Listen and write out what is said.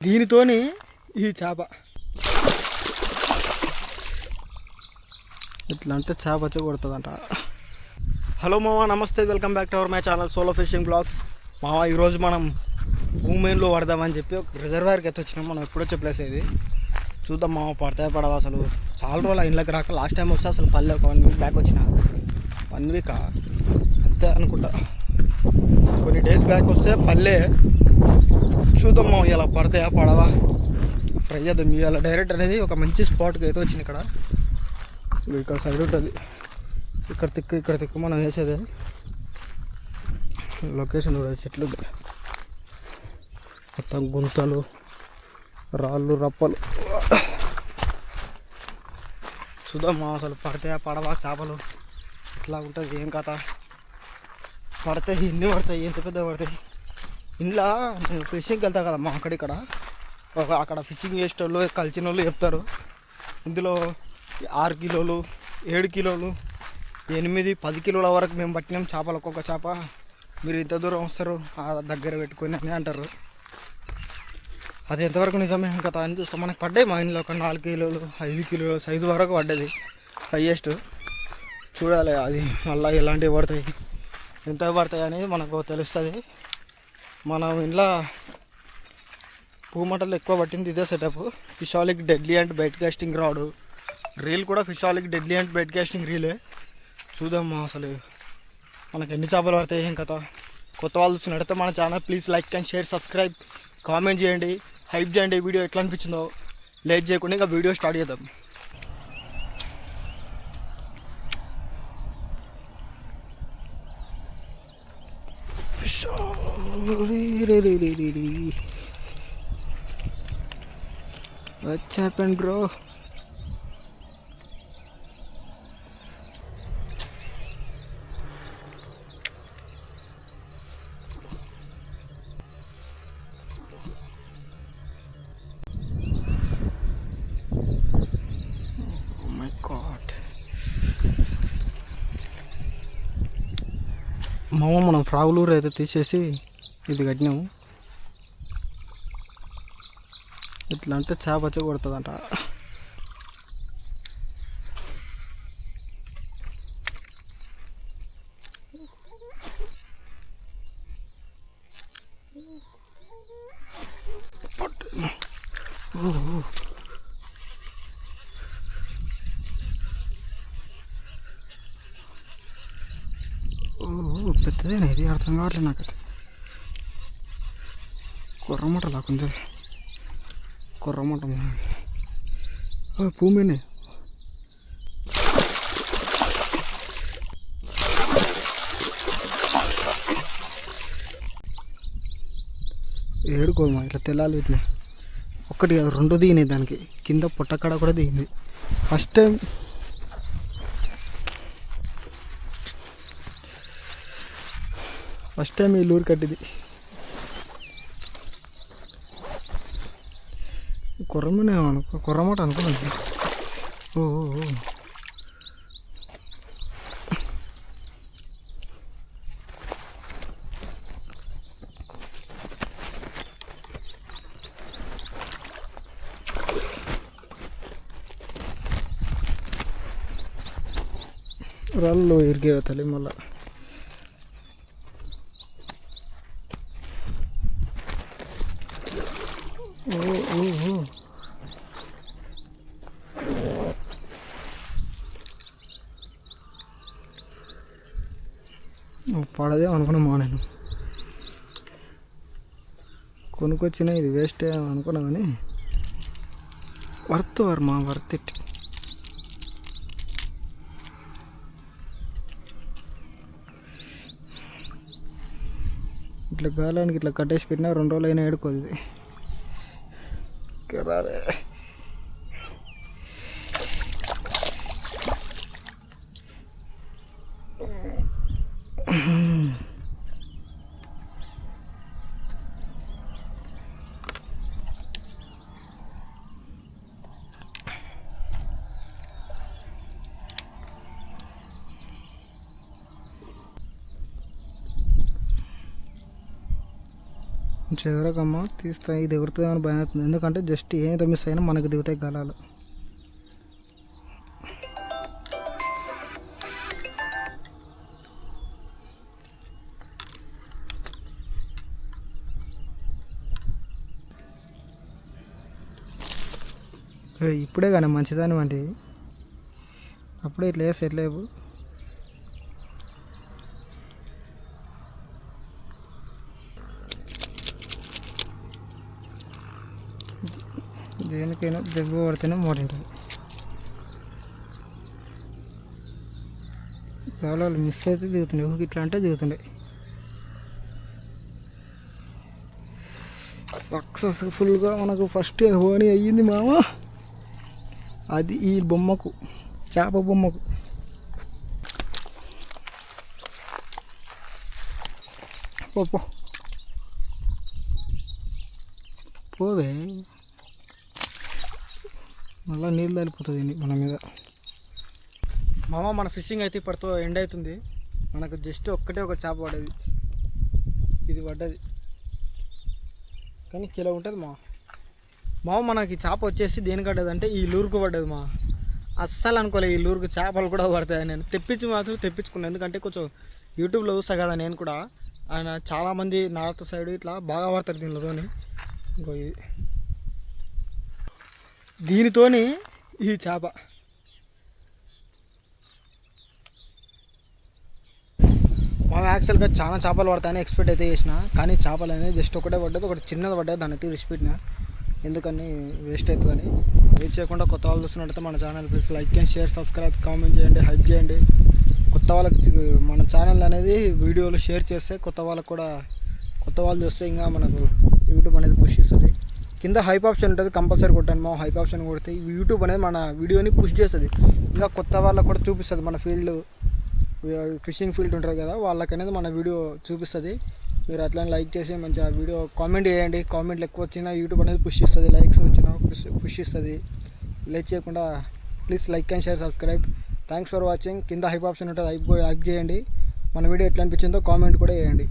దీనితోని ఈ చేప ఇట్లా అంటే చేప వచ్చి కొడుతుందంట. హలో మామ, నమస్తే, welcome back to our my channel solo fishing blogs. మామ ఈరోజు మనం భూమిలో పడదామని చెప్పి ఒక రిజర్వాయర్కి అయితే వచ్చినాం. మనం ఎప్పుడొచ్చే ప్లేస్ ఇది చూద్దాం మామ, పడతాయి పడవ. అసలు చాలా రోజులు ఇంట్లోకి రాక లాస్ట్ టైం వస్తే అసలు పల్లె ఒక 1 వీక్ బ్యాక్ వచ్చిన. 1 వీక్ అంతే అనుకుంటా, కొన్ని డేస్ బ్యాక్ వస్తే పల్లె. చూద్దాం మామ ఇలా పడతాయా పడవా, ట్రై చేద్దాం. ఇవాళ డైరెక్ట్ అనేది ఒక మంచి స్పాట్కి అయితే వచ్చింది. ఇక్కడ సైడ్ ఉంటుంది, ఇక్కడ తిక్కు మనం వేసేది లొకేషన్ కూడా. చెట్లు మొత్తం గుంతలు, రాళ్ళు, రప్పలు. చూద్దాం అసలు పడతాయా పడవా చేపలు, ఇట్లా ఉంటుంది ఏం కథ. పడతాయి, ఎన్ని పడతాయి, ఎంత పెద్ద పడతాయి. ఇంట్లో నేను ఫిషింగ్కి వెళ్తా కదా మా అక్కడ అక్కడ ఫిషింగ్ చేసేటోళ్ళు కలిసిన వాళ్ళు చెప్తారు. ఇందులో 6 కిలోలు, 7 కిలోలు, 8, 10 కిలోల వరకు మేము పట్టినాం చేపలు. ఒక్కొక్క చేప మీరు ఇంత దూరం వస్తారు దగ్గర పెట్టుకొని అని అంటారు. అది ఎంతవరకు నిజమే ఇంకా అని చూస్తాం. మనకు పడ్డాయి మా ఇంట్లో ఒక 4 కిలోలు, 5 కిలోలు సైజు వరకు పడ్డది హైయెస్ట్. చూడాలి అది మళ్ళీ ఎలాంటివి పడతాయి, ఎంత పడతాయి అనేది మనకు తెలుస్తుంది. మనం ఇంట్లో పూమటలు ఎక్కువ పట్టింది ఇదే setup. Fishaholic deadly and bait casting rod, reel కూడా Fishaholic deadly and bait casting రీలే. చూద్దాం అసలు మనకు ఎన్ని చేపలు పడతాయి ఏం కథ. కొత్త వాళ్ళు చూసినట్టయితే మన channel please like and share, subscribe, comment చేయండి, హైప్ చేయండి. వీడియో ఎట్లా అనిపించిందో లేట్ చేయకుండా ఇంకా వీడియో స్టార్ట్ చేద్దాం. What's happened, bro? Oh my God. మామ మనం ఫ్రాగులూరు అయితే తీసేసి ఇది కట్టినాము. ఇట్లా అంటే చేప వచ్చి కొడుతుందంట. పెద్దదేనా ఇది, అర్థం కావట్లేదు నాకు. కొర్రమట లాకుంది, కొర్రమట భూమినే. ఏడుకోమా ఇట్లా తెల్లాలి. ఇట్లా ఒక్కటి కాదు 2 దిగినాయి దానికి, కింద పొట్టకాడ కూడా దిగింది. ఫస్ట్ టైం ఈ లూరు కట్టింది. కొర్రమనే కొర్రమాట అనుకున్నాను. ఓ రాళ్ళు ఇరిగే తల్లి మళ్ళా. పడదే అనుకున్నా మా, నేను కొనుక్కొచ్చిన ఇది వేస్ట్ అనుకున్నా కానీ వర్త్ ఇట్. ఇట్లా గాలానికి ఇట్లా కట్టేసి పెట్టినా 2 రోజులు అయినా ఏడుకోదు ఇది. రాలే చివరకమ్మ తీస్తా, ఇది ఎగురుతుందేమో భయం అవుతుంది. ఎందుకంటే జస్ట్ ఏమైతే మిస్ అయినా మనకు దిగుతాయి గాలాలు. ఇప్పుడే కానీ మంచిదాని వంటి అప్పుడే ఇట్లా వేసి ఎట్లేవు. దేనికైనా దెబ్బ పడితేనే మోటింటుంది. గాలాలు మిస్ అయితే దిగుతున్నాయి, ఊరికి ఇట్లా అంటే దిగుతుండే. సక్సెస్ఫుల్గా మనకు ఫస్ట్ హోనీ అయ్యింది మామ. అది ఈ బొమ్మకు, చేప బొమ్మకు. పో పోవే, మళ్ళీ నీళ్ళు తలిపోతుంది మన మీద. మామ మన ఫిషింగ్ అయితే ఇప్పటితో ఎండ్ అవుతుంది. మనకు జస్ట్ ఒక్కటే ఒక చేప పడ్డది, ఇది పడ్డది కానీ కిలో ఉంటుంది మామ. మనకి చేప వచ్చేసి దేనికి పడ్డది అంటే ఈ లూరుకు పడ్డది మా. అస్సలు అనుకోలేదు ఈ లూరుకు చేపలు కూడా పడతాయి. నేను తెప్పించుకున్నాను, ఎందుకంటే కొంచెం యూట్యూబ్లో చూస్తా కదా నేను కూడా. ఆయన చాలామంది నార్త్ సైడ్ ఇట్లా బాగా పడతారు దీనిలోని. ఇంకో ఇది దీనితోని ఈ చేప మా యాక్చువల్గా చాలా చేపలు పడతాయని ఎక్స్పెక్ట్ అయితే చేసిన, కానీ చేపలు అనేది జస్ట్ ఒకటే పడ్డది, ఒకటి చిన్నది పడ్డది. దాన్ని అయితే విడిచిపెట్టిన, ఎందుకని వేస్ట్ అవుతుందని. వేస్ట్ చేయకుండా కొత్త వాళ్ళు చూస్తున్నట్టయితే మన channel please like and share, subscribe, comment చేయండి, హైప్ చేయండి. కొత్త వాళ్ళకి మన ఛానల్ అనేది వీడియోలు షేర్ చేస్తే కొత్త వాళ్ళు చూస్తే ఇంకా మనకు యూట్యూబ్ అనేది పుష్ చేస్తుంది. కింద హైప్ ఆప్షన్ ఉంటుంది, కంపల్సరీ కొట్టండి మా. హైప్ ఆప్షన్ కొడితే యూట్యూబ్ అనేది మన వీడియోని పుష్ చేస్తుంది, ఇంకా కొత్త వాళ్ళకు కూడా చూపిస్తుంది. మన ఫీల్డ్ ఫిషింగ్ ఫీల్డ్ ఉంటుంది కదా, వాళ్ళకి అనేది మన వీడియో చూపిస్తుంది. మీరు అట్లనే లైక్ చేసి మంచిగా వీడియో కామెంట్ చేయండి. కామెంట్లు ఎక్కువ వచ్చినా యూట్యూబ్ అనేది పుష్ ఇస్తుంది, లైక్స్ వచ్చినా పుష్ ఇస్తుంది. లైక్ చేయకుండా please like and share, subscribe. Thanks for watching. కింద హైప్ ఆప్షన్ ఉంటుంది, హైప్ చేయండి. మన వీడియో ఎట్లా అనిపించిందో కామెంట్ కూడా చేయండి.